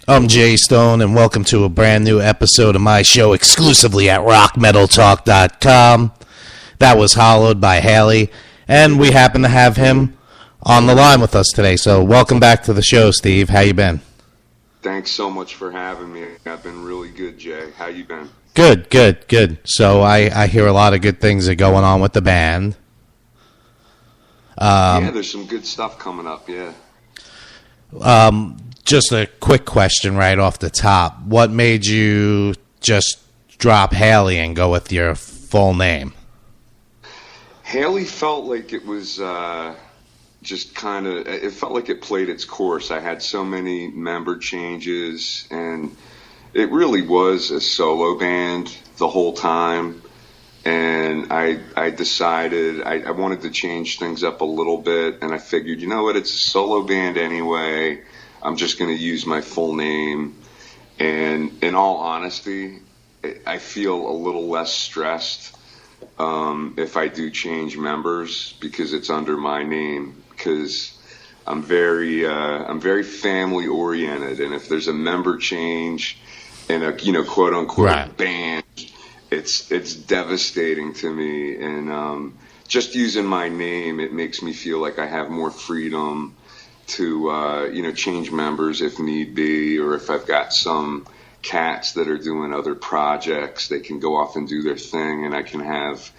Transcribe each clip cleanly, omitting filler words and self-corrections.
I'm Jay Stone, and welcome to a brand new episode of my show exclusively at rockmetaltalk.com. That was Hollowed by Haley, and we happen to have him on the line with us today. So welcome back to the show, Steve. How you been? Thanks so much for having me. I've been really good, Jay. How you been? Good. So I hear a lot of good things are going on with the band. Yeah, there's some good stuff coming up, yeah. Just a quick question right off the top. What made you just drop Haley and go with your full name? Haley felt like it was just kind of, it felt like it played its course. I had so many member changes, and it really was a solo band the whole time. And I decided I wanted to change things up a little bit, and I figured, you know what, it's a solo band anyway. I'm just going to use my full name. And in all honesty, I feel a little less stressed if I do change members because it's under my name, because I'm very family oriented, and if there's a member change in a quote unquote band, it's devastating to me. And just using my name, it makes me feel like I have more freedom to change members if need be, or if I've got some cats that are doing other projects, they can go off and do their thing, and I can have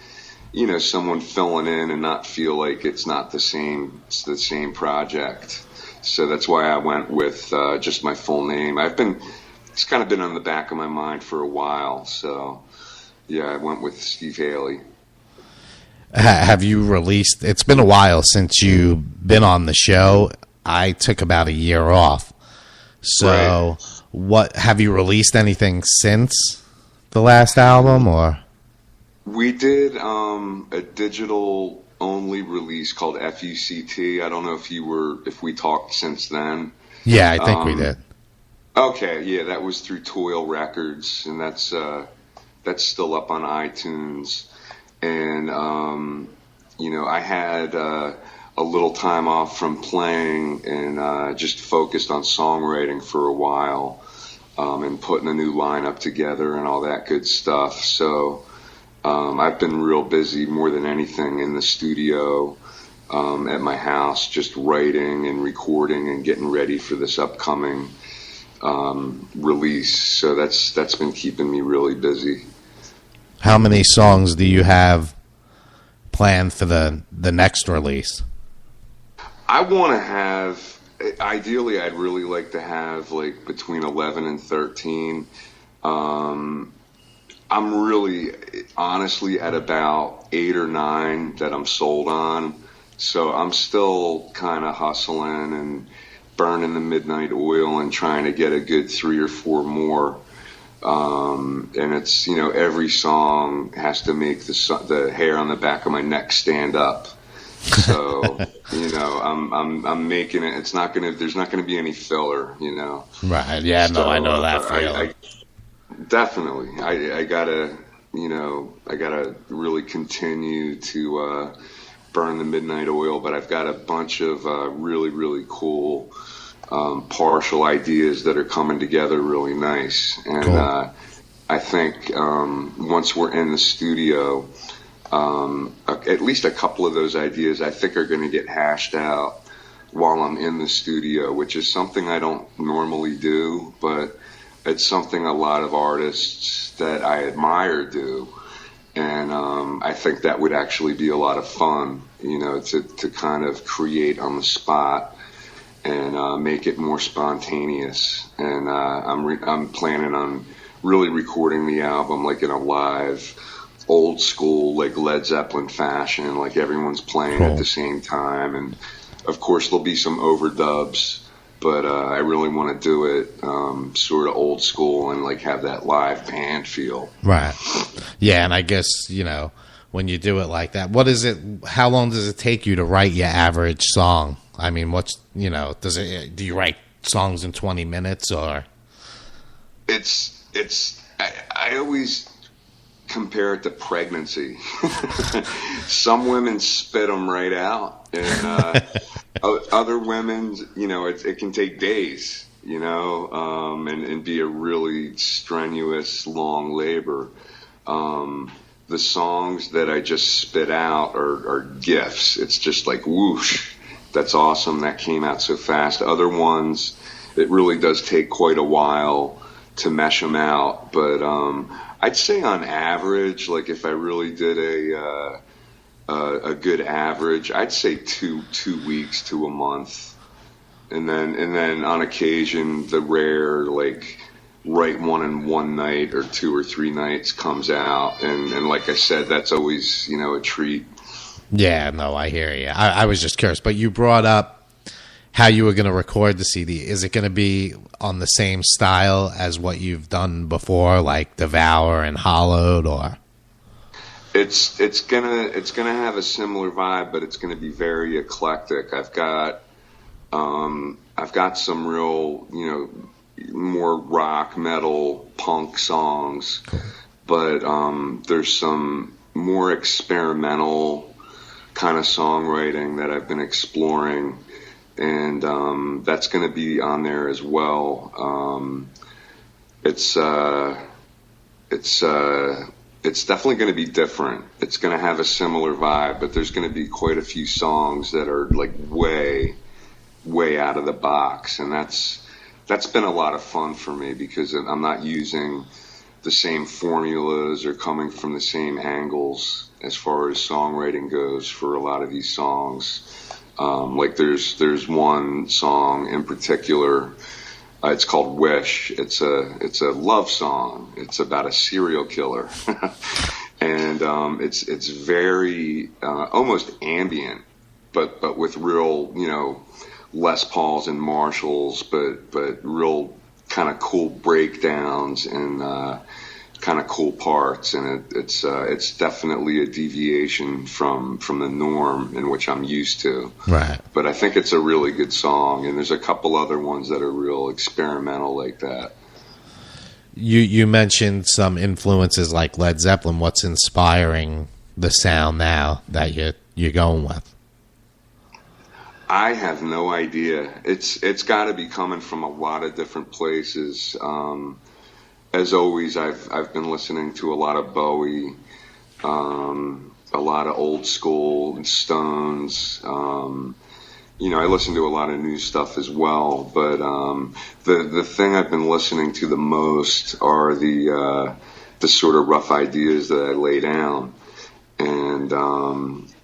someone filling in and not feel like it's the same project. So that's why I went with just my full name. It's kind of been on the back of my mind for a while, so yeah, I went with Steve Haley. Have you released? It's been a while since you've been on the show. I took about a year off. So What have you released anything since the last album, or? We did a digital only release called FUCT. I don't know if we talked since then. Yeah, I think we did. Okay, yeah, that was through Toil Records, and that's still up on iTunes. And I had a little time off from playing and just focused on songwriting for a while, and putting a new lineup together and all that good stuff. So I've been real busy more than anything in the studio, at my house, just writing and recording and getting ready for this upcoming release. So that's been keeping me really busy. How many songs do you have planned for the next release? I want to have, ideally, I'd really like to have like between 11 and 13. I'm really, honestly, at about 8 or 9 that I'm sold on. So I'm still kind of hustling and burning the midnight oil and trying to get a good 3 or 4 more. And it's, every song has to make the hair on the back of my neck stand up. So, I'm making it. There's not gonna be any filler, Right. Yeah. So, no, I know that feeling. Definitely. I gotta really continue to burn the midnight oil, but I've got a bunch of really, really cool partial ideas that are coming together really nice. And cool. I think once we're in the studio, at least a couple of those ideas I think are going to get hashed out while I'm in the studio, which is something I don't normally do, but it's something a lot of artists that I admire do. And I think that would actually be a lot of fun, to kind of create on the spot and make it more spontaneous. And I'm planning on really recording the album like in a live, old school, like Led Zeppelin fashion, like everyone's playing cool. at the same time. And of course there'll be some overdubs, but I really want to do it sort of old school and like have that live band feel. Right. Yeah, and I guess, when you do it like that, how long does it take you to write your average song? I mean, do you write songs in 20 minutes or? I always compare it to pregnancy. Some women spit them right out, and other women, it can take days, and be a really strenuous, long labor. The songs that I just spit out are gifts. It's just like whoosh. That's awesome. That came out so fast. Other ones, it really does take quite a while to mesh them out. But I'd say on average, like if I really did a good average, I'd say two weeks to a month. And then on occasion, the rare, like, write one in one night or 2 or 3 nights comes out. And like I said, that's always, a treat. Yeah, no, I hear you. I was just curious, but you brought up how you were going to record the CD. Is it going to be on the same style as what you've done before, like Devour and Hollowed, or? It's gonna have a similar vibe, but it's gonna be very eclectic. I've got some real, more rock, metal, punk songs, cool. But there's some more experimental kind of songwriting that I've been exploring, and that's going to be on there as well. It's definitely going to be different. It's going to have a similar vibe, but there's going to be quite a few songs that are like way, way out of the box, and that's been a lot of fun for me because I'm not using the same formulas or coming from the same angles as far as songwriting goes for a lot of these songs. Like there's one song in particular. It's called Wish. It's a love song. It's about a serial killer, and it's very almost ambient, but with real Les Pauls and Marshalls, but real kind of cool breakdowns and kind of cool parts, and it's definitely a deviation from the norm in which I'm used to. Right. But I think it's a really good song, and there's a couple other ones that are real experimental like that. You mentioned some influences like Led Zeppelin. What's inspiring the sound now that you're going with? I have no idea. It's got to be coming from a lot of different places. As always, I've been listening to a lot of Bowie, a lot of old school Stones. I listen to a lot of new stuff as well. But the thing I've been listening to the most are the sort of rough ideas that I lay down, and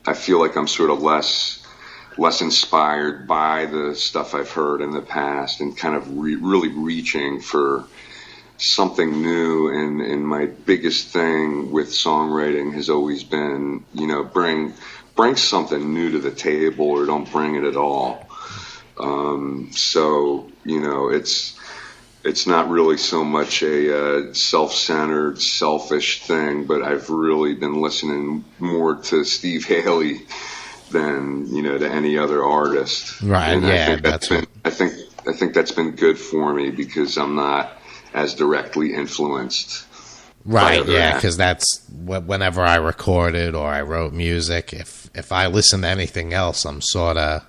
I feel like I'm sort of less inspired by the stuff I've heard in the past, and kind of really reaching for something new. And my biggest thing with songwriting has always been, bring something new to the table, or don't bring it at all. So it's not really so much a self-centered, selfish thing, but I've really been listening more to Steve Haley than to any other artist. Right. And yeah. I think that's been good for me, because I'm not as directly influenced. Right. Yeah. Because that's whenever I recorded or I wrote music, if I listen to anything else, I'm sort of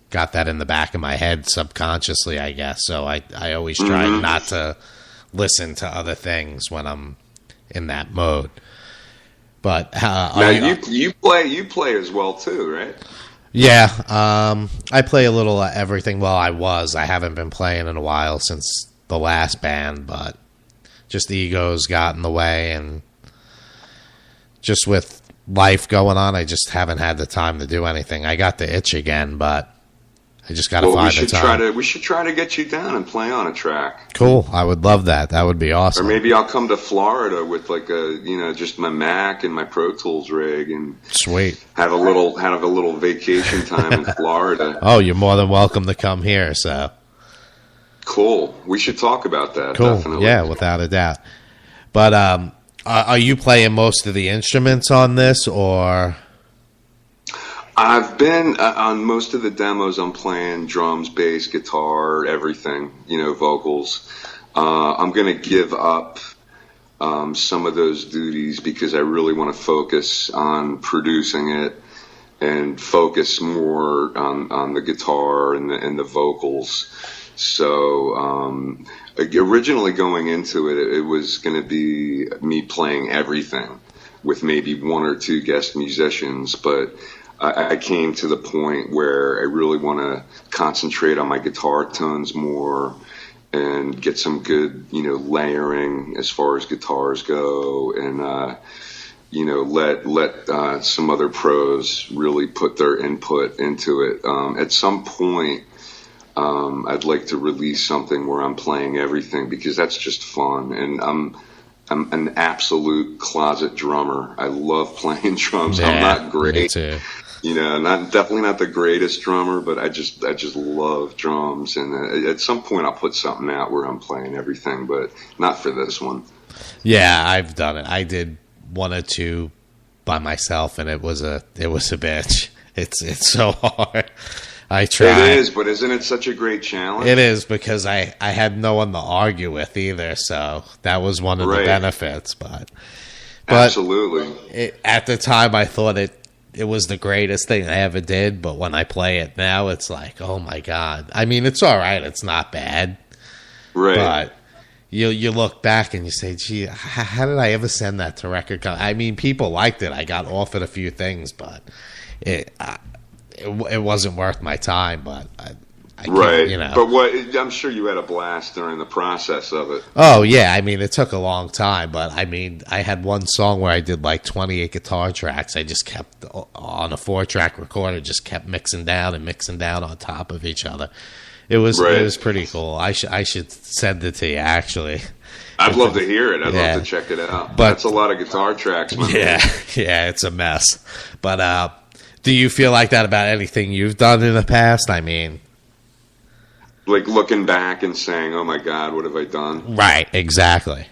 got that in the back of my head subconsciously, I guess. So I always try not to listen to other things when I'm in that mode. But now you play as well too, right? Yeah, I play a little of everything. Well, I haven't been playing in a while since the last band, but just the egos got in the way, and just with life going on, I just haven't had the time to do anything. I got the itch again, but I just got to find the time. We should try to get you down and play on a track. Cool. I would love that. That would be awesome. Or maybe I'll come to Florida with like just my Mac and my Pro Tools rig, and sweet. Have a little vacation time in Florida. Oh, you're more than welcome to come here. So cool. We should talk about that. Cool. Definitely. Yeah, without a doubt. But are you playing most of the instruments on this, or? I've been on most of the demos. I'm playing drums, bass, guitar, everything, vocals. I'm going to give up some of those duties, because I really want to focus on producing it and focus more on the guitar and the vocals. So originally going into it, it was going to be me playing everything with maybe one or two guest musicians, but I came to the point where I really want to concentrate on my guitar tones more and get some good, layering as far as guitars go, and let some other pros really put their input into it. At some point, I'd like to release something where I'm playing everything, because that's just fun, and I'm an absolute closet drummer. I love playing drums. Yeah, I'm not great. Me too. Definitely not the greatest drummer, but I just love drums. And at some point I'll put something out where I'm playing everything, but not for this one. Yeah, I've done it. I did one or two by myself, and it was a bitch. It's so hard. I tried. It is, but isn't it such a great challenge? It is, because I had no one to argue with either, so that was one of the benefits. But absolutely. At the time, I thought it was the greatest thing I ever did, but when I play it now, it's like, oh my God. I mean, it's all right. It's not bad. Right. But you look back and you say, gee, how did I ever send that to record company? I mean, people liked it. I got offered a few things, but it wasn't worth my time. But I right. can't, But I'm sure you had a blast during the process of it. Oh, yeah. I mean, it took a long time, but I mean, I had one song where I did like 28 guitar tracks. I just kept on a 4-track recorder, just kept mixing down on top of each other. It was pretty cool. I should send it to you, actually. I'd love to hear it. I'd love to check it out. But that's a lot of guitar tracks. Yeah, it's a mess. But do you feel like that about anything you've done in the past? I mean, like looking back and saying, oh my God, what have I done? Right, exactly.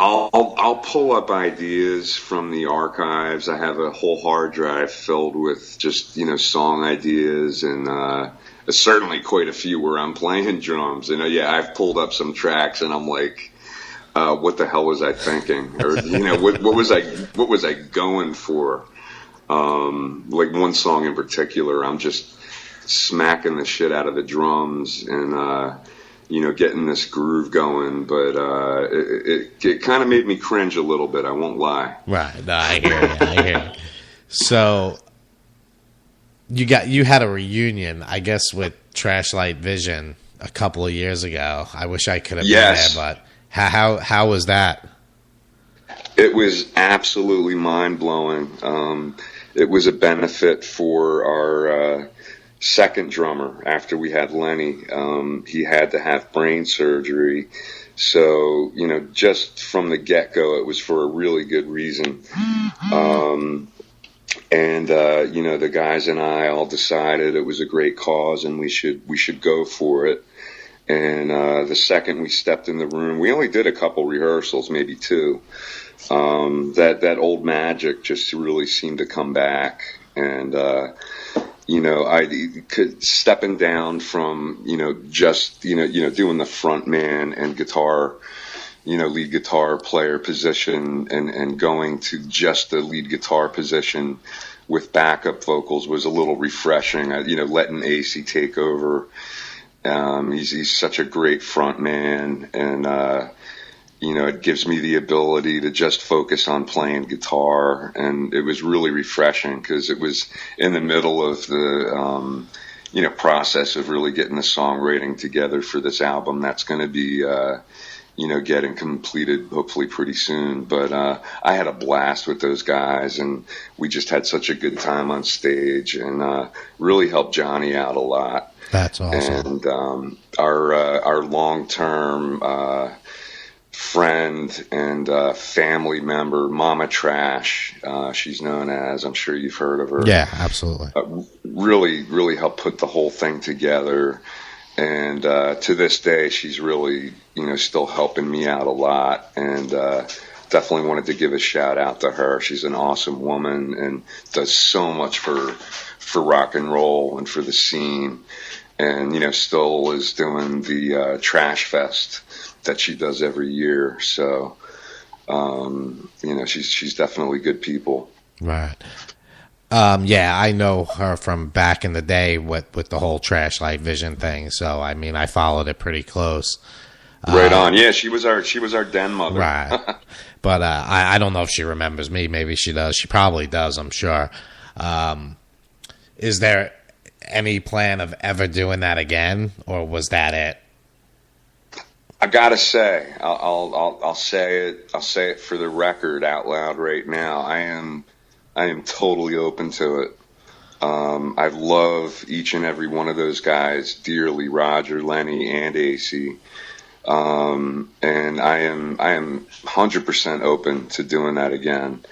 I'll pull up ideas from the archives. I have a whole hard drive filled with just, song ideas, and certainly quite a few where I'm playing drums. Yeah, I've pulled up some tracks and I'm like, what the hell was I thinking? Or what was I going for? Like one song in particular, I'm just smacking the shit out of the drums and getting this groove going, but it kind of made me cringe a little bit. I won't lie. Right, no, I hear you. So you had a reunion, I guess, with Trash Light Vision a couple of years ago. I wish I could have been there, but how was that? It was absolutely mind blowing. It was a benefit for our second drummer after we had Lenny. He had to have brain surgery. So, just from the get-go, it was for a really good reason. The guys and I all decided it was a great cause and we should go for it. And the second we stepped in the room, we only did a couple rehearsals, maybe two. That old magic just really seemed to come back. And I could stepping down from just doing the front man and guitar, lead guitar player position and going to just the lead guitar position with backup vocals was a little refreshing. Letting AC take over. He's such a great front man, and it gives me the ability to just focus on playing guitar, and it was really refreshing because it was in the middle of the process of really getting the songwriting together for this album that's going to be getting completed hopefully pretty soon. But I had a blast with those guys, and we just had such a good time on stage, and really helped Johnny out a lot. That's awesome. And our long-term friend and family member, Mama Trash, she's known as, I'm sure you've heard of her. Yeah, absolutely. Really helped put the whole thing together. And to this day, she's really, still helping me out a lot. And definitely wanted to give a shout out to her. She's an awesome woman and does so much for rock and roll and for the scene. And, still is doing the Trash Fest that she does every year. So, she's definitely good people. Right. Yeah, I know her from back in the day with the whole Trash Light Vision thing. So, I followed it pretty close. Right on. Yeah, she was our den mother. Right. But I don't know if she remembers me. Maybe she does. She probably does, I'm sure. Is there any plan of ever doing that again, or was that it? I gotta say, I'll say it. I'll say it for the record out loud right now. I am totally open to it. I love each and every one of those guys dearly, Roger, Lenny, and AC. And I am 100% open to doing that again.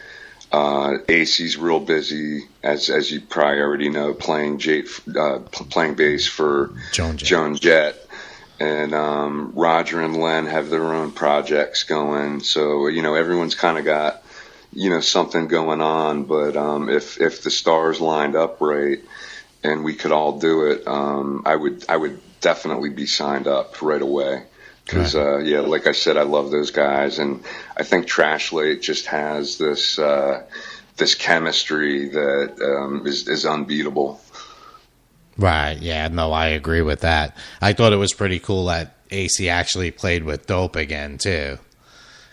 AC's real busy, as you probably already know, playing bass for Joan Jett. And Roger and Len have their own projects going, so everyone's kind of got something going on. But if the stars lined up right and we could all do it, I would definitely be signed up right away. Because like I said, I love those guys, and I think Trash Light just has this chemistry that is unbeatable. Right, yeah, no, I agree with that. I thought it was pretty cool that AC actually played with Dope again, too.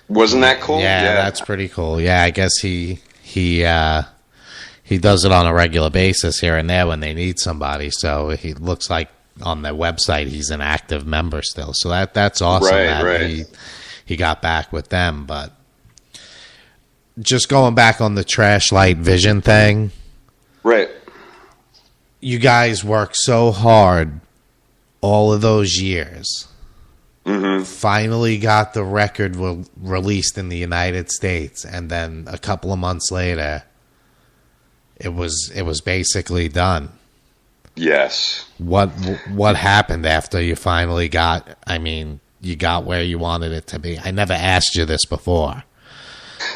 Wasn't that cool? Yeah, that's pretty cool. Yeah, I guess he does it on a regular basis here and there when they need somebody, so he looks like on their website he's an active member still. So that's awesome that he got back with them. But just going back on the Trash Light Vision thing. Right. You guys worked so hard all of those years. Mm-hmm. Finally got the record released in the United States, and then a couple of months later, it was basically done. Yes. What happened after you finally got? You you got where you wanted it to be? I never asked you this before.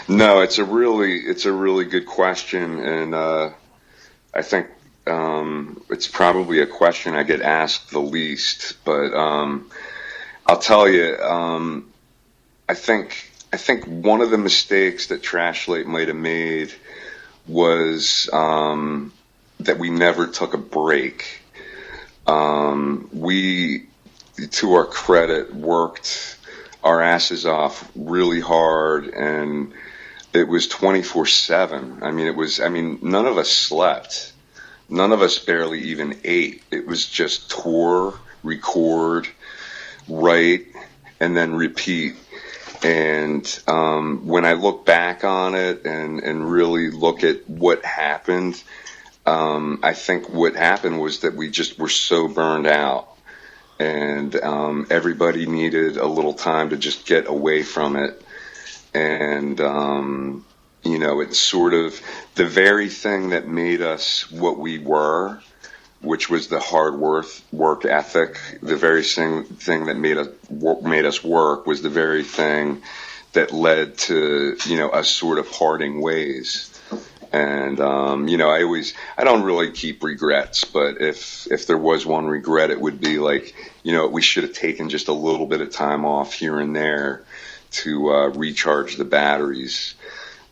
No, it's a really good question, and I think it's probably a question I get asked the least. But I'll tell you, I think one of the mistakes that Trashlate might have made was that we never took a break. We, to our credit, worked our asses off really hard, and it was 24/7. I mean, none of us slept. None of us barely even ate. It was just tour, record, write, and then repeat. And when I look back on it and really look at what happened, I think what happened was that we just were so burned out. And everybody needed a little time to just get away from it. And, it's sort of the very thing that made us what we were, which was the hard work ethic. The very thing that made us work was the very thing that led to, us sort of parting ways. And, I don't really keep regrets, but if there was one regret, it would be like, we should have taken just a little bit of time off here and there to recharge the batteries.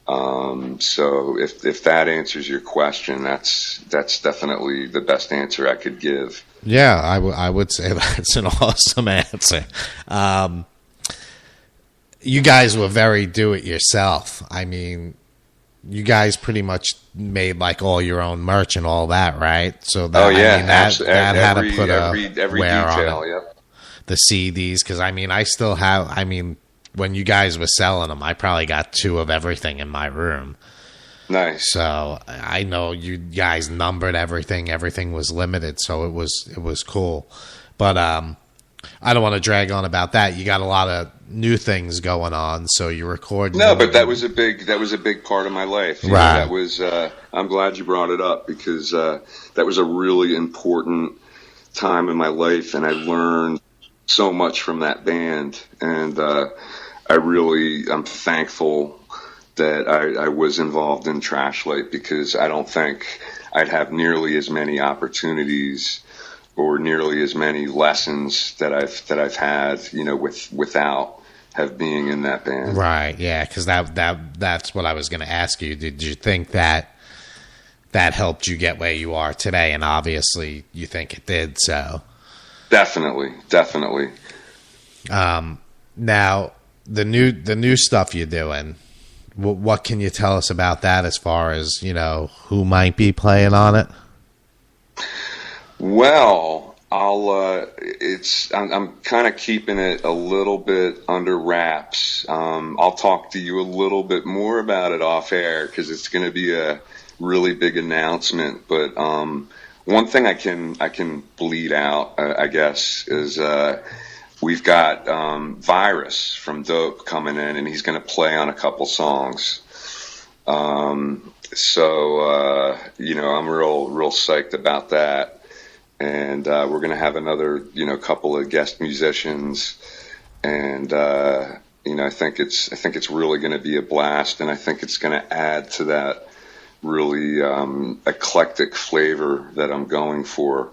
So if that answers your question, that's definitely the best answer I could give. Yeah, I would say that's an awesome answer. You guys were very do-it-yourself. I mean, you guys pretty much made like all your own merch and all that, right? So that, that had to put every wear detail, on it. yep. The CDs, because I still have. When you guys were selling them, I probably got 2 of everything in my room. Nice. So I know you guys numbered everything. Everything was limited, so it was cool. But I don't want to drag on about that. You got a lot of new things going on, so you record. No, but that was a big part of my life. Right. That was. I'm glad you brought it up because that was a really important time in my life, and I learned so much from that band, and I'm thankful that I was involved in Trashlate because I don't think I'd have nearly as many opportunities or nearly as many lessons that I've had, without being in that band. Right. Yeah. Because that's what I was going to ask you. Did you think that helped you get where you are today? And obviously, you think it did. So definitely. Now the new stuff you're doing. What can you tell us about that as far as, who might be playing on it? Well, I'm kind of keeping it a little bit under wraps. I'll talk to you a little bit more about it off air because it's going to be a really big announcement. But one thing I can bleed out, I guess, is we've got Virus from Dope coming in, and he's going to play on a couple songs. So I'm real psyched about that. And we're going to have another, couple of guest musicians, and I think it's really going to be a blast, and I think it's going to add to that really eclectic flavor that I'm going for.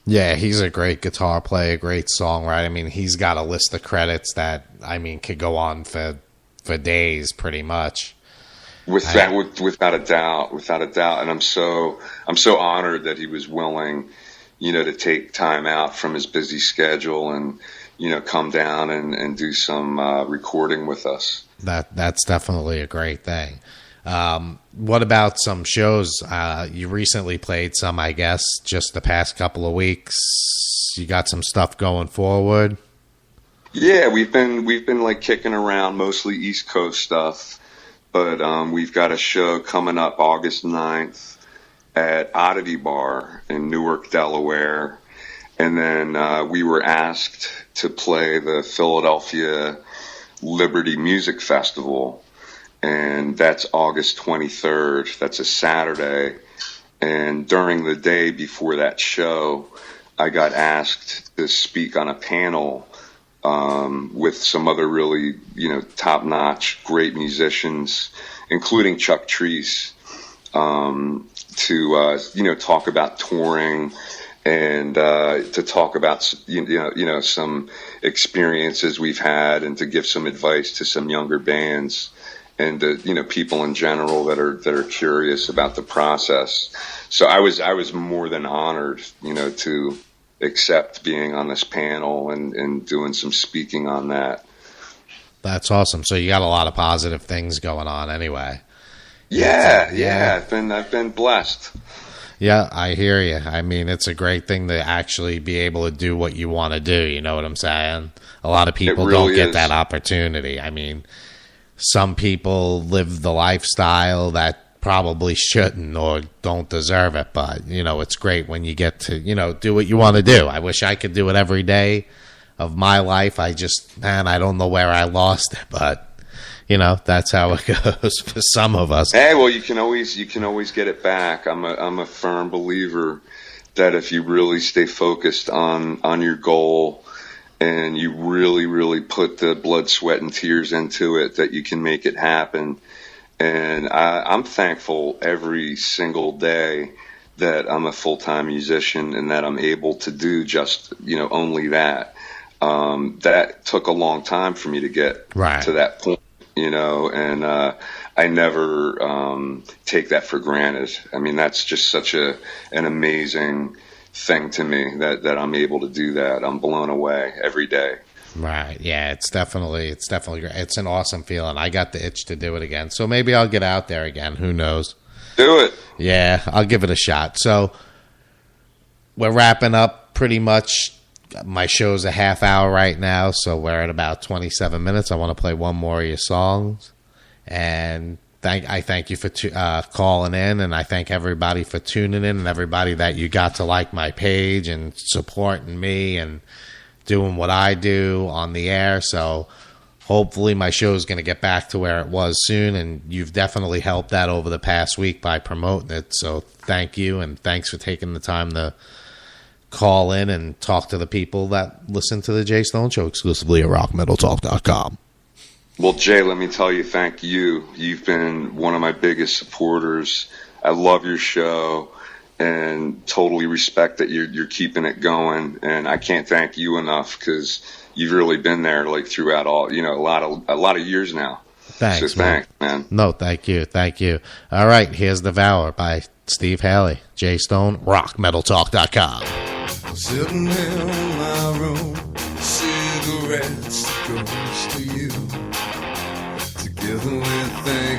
Yeah, he's a great guitar player, great songwriter. I mean, he's got a list of credits that could go on for days, pretty much. Without a doubt, and I'm so honored that he was willing, to take time out from his busy schedule and, come down and do some recording with us. That's definitely a great thing. What about some shows? You recently played some, I guess, just the past couple of weeks. You got some stuff going forward? Yeah, we've been like kicking around mostly East Coast stuff. But we've got a show coming up August 9th at Oddity Bar in Newark, Delaware. And then we were asked to play the Philadelphia Liberty Music Festival. And that's August 23rd. That's a Saturday. And during the day before that show, I got asked to speak on a panel with some other really, top-notch, great musicians, including Chuck Treese, to talk about touring and to talk about some experiences we've had, and to give some advice to some younger bands and to, people in general that are curious about the process. So I was more than honored, to accept being on this panel and doing some speaking on that. That's awesome. So you got a lot of positive things going on anyway. Yeah. I've been blessed. Yeah, I hear you. I mean, it's a great thing to actually be able to do what you want to do. You know what I'm saying? A lot of people don't get that opportunity. I mean, some people live the lifestyle that probably shouldn't or don't deserve it. But, it's great when you get to, do what you want to do. I wish I could do it every day of my life. I don't know where I lost it, but that's how it goes for some of us. Hey, well, you can always get it back. I'm a firm believer that if you really stay focused on your goal and you really, really put the blood, sweat, and tears into it, that you can make it happen. And I'm thankful every single day that I'm a full-time musician and that I'm able to do just, only that. That took a long time for me to get to that point. And I never take that for granted. I mean, that's just such an amazing thing to me that I'm able to do that. I'm blown away every day. Right. Yeah, it's definitely great. It's an awesome feeling. I got the itch to do it again. So maybe I'll get out there again. Who knows? Do it. Yeah, I'll give it a shot. So we're wrapping up pretty much. My show's a half hour right now, so we're at about 27 minutes. I want to play one more of your songs. And I thank you for calling in, and I thank everybody for tuning in, and everybody that you got to like my page and supporting me and doing what I do on the air. So hopefully my show is going to get back to where it was soon, and you've definitely helped that over the past week by promoting it. So thank you, and thanks for taking the time to call in and talk to the people that listen to the Jay Stone Show exclusively at rockmetaltalk.com. Well, Jay, let me tell you, thank you. You've been one of my biggest supporters. I love your show and totally respect that you're keeping it going. And I can't thank you enough, because you've really been there throughout all, a lot of years now. Thanks, so thanks, man. No, thank you. All right, here's Devour by Steve Haley. Jay Stone, rockmetaltalk.com. Sitting in my room, cigarettes, goes to you. Together we think